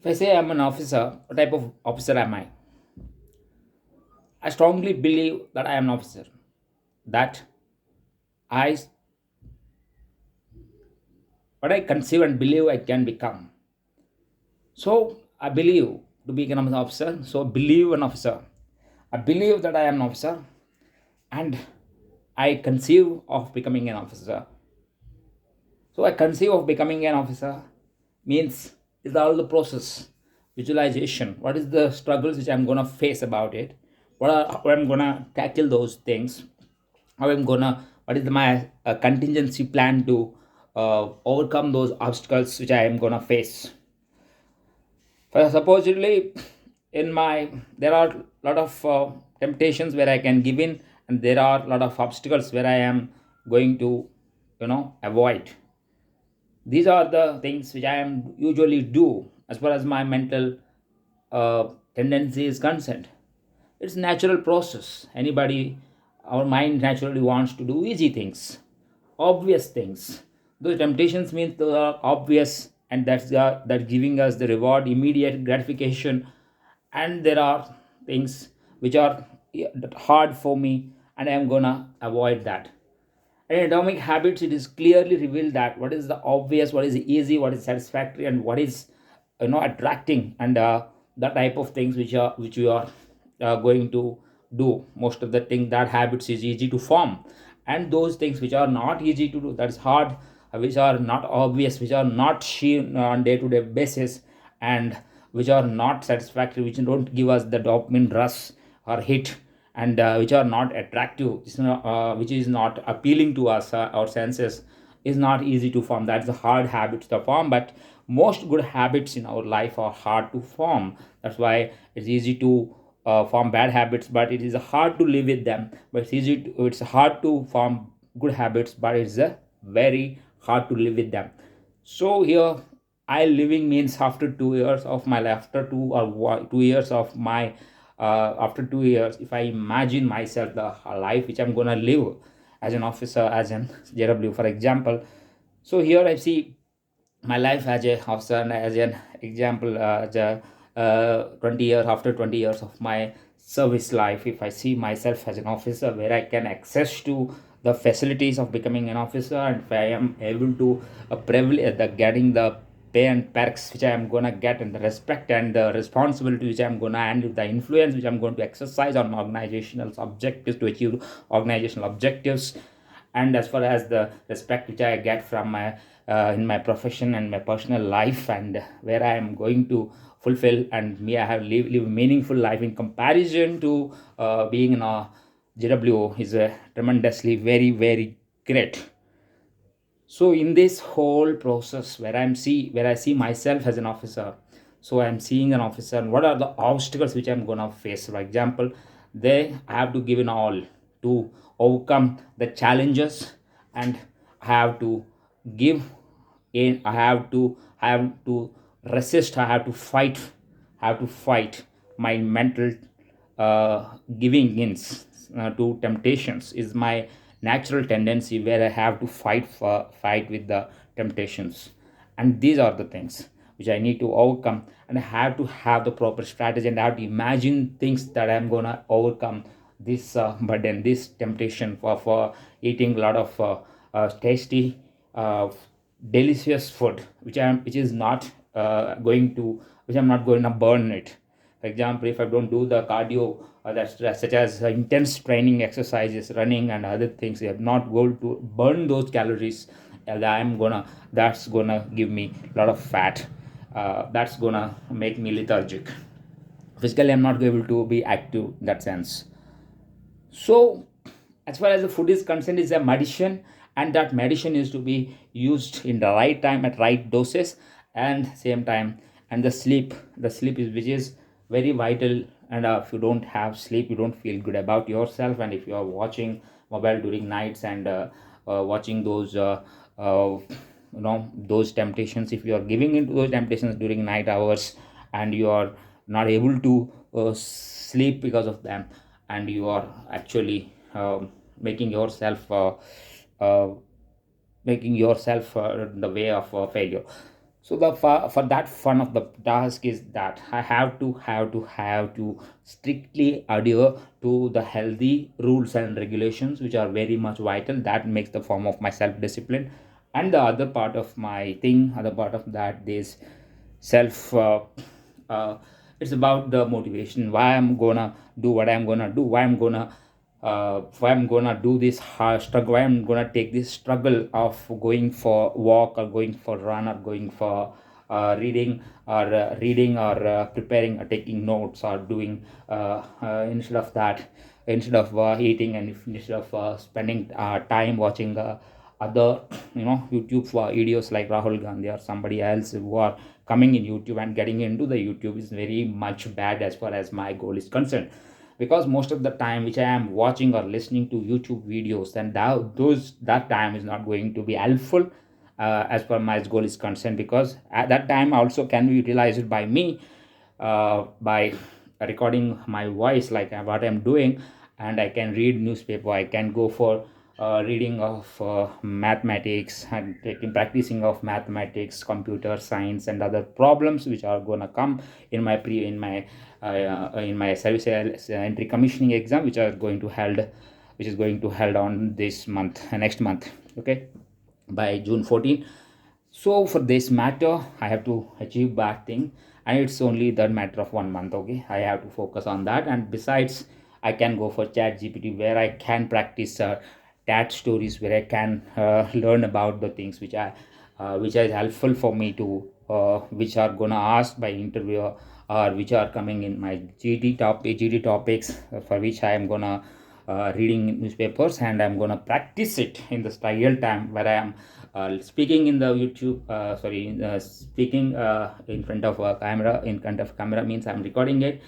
If I say I'm an officer, what type of officer am I? I strongly believe that I am an officer. That I, what I conceive and believe I can become. So I believe to become an officer. So believe an officer. I believe that I am an officer, and I conceive of becoming an officer. So I conceive of becoming an officer means is all the process, visualization. What is the struggles which I'm gonna face about it? How I'm gonna tackle those things? How I'm gonna what is my contingency plan to overcome those obstacles which I am gonna face? For supposedly, in my there are a lot of temptations where I can give in, and there are a lot of obstacles where I am going to, avoid. These are the things which I am usually do as far as my mental tendency is concerned. It's natural process. Anybody, our mind naturally wants to do easy things, obvious things. Those temptations means they are obvious, and that giving us the reward, immediate gratification. And there are things which are hard for me, and I am gonna avoid that. In atomic habits, it is clearly revealed that what is the obvious, what is easy, what is satisfactory, and what is attracting, and the type of things which you are going to do. Most of the thing that habits is easy to form, and those things which are not easy to do, that is hard, which are not obvious, which are not seen on day-to-day basis, and which are not satisfactory, which don't give us the dopamine rush or hit, and which are not attractive, which is not appealing to us, our senses, is not easy to form. That's the hard habits to form. But most good habits in our life are hard to form. That's why it's easy to form bad habits, but it is hard to live with them. But it's hard to form good habits, but it's very hard to live with them. So here, I living means after 2 years of my life, after 2 years of my after 2 years, if I imagine myself the life which I'm gonna live as an officer, as an JW, for example. So here I see my life as a officer, and as an example, as a 20 years, after 20 years of my service life, if I see myself as an officer where I can access to the facilities of becoming an officer, and if I am able to privilege the getting the pay and perks which I am gonna get, and the respect and the responsibility which I'm gonna handle, the influence which I'm going to exercise on organizational objectives to achieve organizational objectives, and as far as the respect which I get from my in my profession and my personal life, and where I am going to fulfill, and me I have live meaningful life in comparison to being in a JW is a tremendously very great. So in this whole process where I see myself as an officer, so I'm seeing an officer, and what are the obstacles which I'm gonna face? For example, they have to give in all to overcome the challenges, and I have to give in, I have to resist, I have to fight my mental giving in to temptations is my natural tendency, where I have to fight with the temptations. And these are the things which I need to overcome, and I have to have the proper strategy, and I have to imagine things that I'm gonna overcome this burden, this temptation for eating a lot of tasty uh, delicious food which is not going to, which I'm not going to burn it. For example, if I don't do the cardio, that's such as intense training exercises, running and other things, I am not going to burn those calories. That's gonna give me a lot of fat. That's gonna make me lethargic. Physically, I'm not able to be active in that sense. So, as far as the food is concerned, is a medicine, and that medicine is to be used in the right time at right doses, and same time. And the sleep is which is very vital. And if you don't have sleep, you don't feel good about yourself. And if you are watching mobile during nights, and watching those those temptations, if you are giving into those temptations during night hours, and you are not able to sleep because of them, and you are actually making yourself uh, making yourself the way of failure. So the for that fun of the task is that I have to strictly adhere to the healthy rules and regulations, which are very much vital. That makes the form of my self discipline. And the other part of my thing, other part of that is self uh, it's about the motivation, why I'm gonna do what I'm gonna do, why I'm gonna do this hard struggle, why I'm gonna take this struggle of going for walk or going for run or going for reading or preparing or taking notes or doing instead of eating, and instead of spending time watching other YouTube videos like Rahul Gandhi or somebody else who are coming in YouTube, and getting into the YouTube is very much bad as far as my goal is concerned. Because most of the time which I am watching or listening to YouTube videos, then that time is not going to be helpful as per my goal is concerned, because at that time also can be utilized by me by recording my voice like what I'm doing. And I can read newspaper, I can go for reading of mathematics and taking practicing of mathematics, computer science, and other problems which are going to come in my in my service entry commissioning exam, which is going to held on this month, next month, okay, by June 14. So for this matter I have to achieve that thing, and it's only the matter of 1 month, okay. I have to focus on that. And besides, I can go for chat gpt, where I can practice tat stories, where I can learn about the things which is helpful for me to which are gonna asked by interviewer, or which are coming in my GD topics, for which I am gonna reading newspapers, and I'm gonna practice it in the real time, where I am speaking in the YouTube speaking in front of a camera. In front of camera means I'm recording it,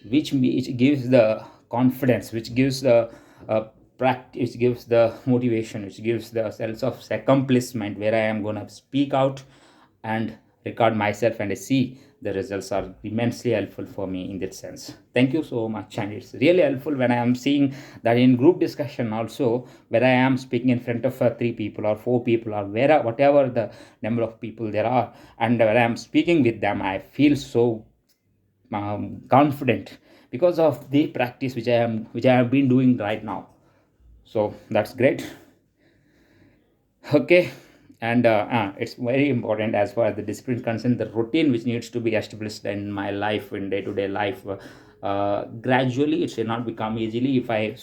which gives the confidence, which gives the practice, which gives the motivation, which gives the sense of accomplishment, where I am going to speak out and record myself, and I see the results are immensely helpful for me in that sense. Thank you so much. And it's really helpful when I am seeing that in group discussion also, where I am speaking in front of 3 people or 4 people, or whatever the number of people there are, and when I am speaking with them, I feel so confident, because of the practice which I have been doing right now. So that's great. Okay. And it's very important as far as the discipline is concerned, the routine which needs to be established in my life, in day-to-day life, gradually. It should not become easily. If I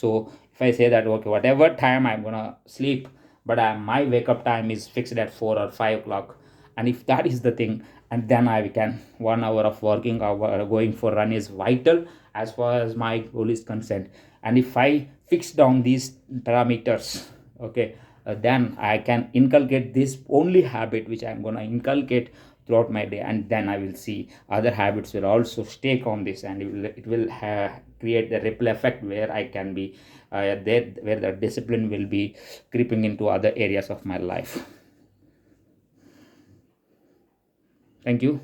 say that, okay, whatever time I'm gonna sleep, but my wake up time is fixed at 4 or 5 o'clock, and if that is the thing, and then I can 1 hour of working or going for run is vital as far as my goal is concerned. And if I fix down these parameters, okay, then I can inculcate this only habit which I'm going to inculcate throughout my day, and then I will see other habits will also stake on this, and it will create the ripple effect, where I can be there, where the discipline will be creeping into other areas of my life. Thank you.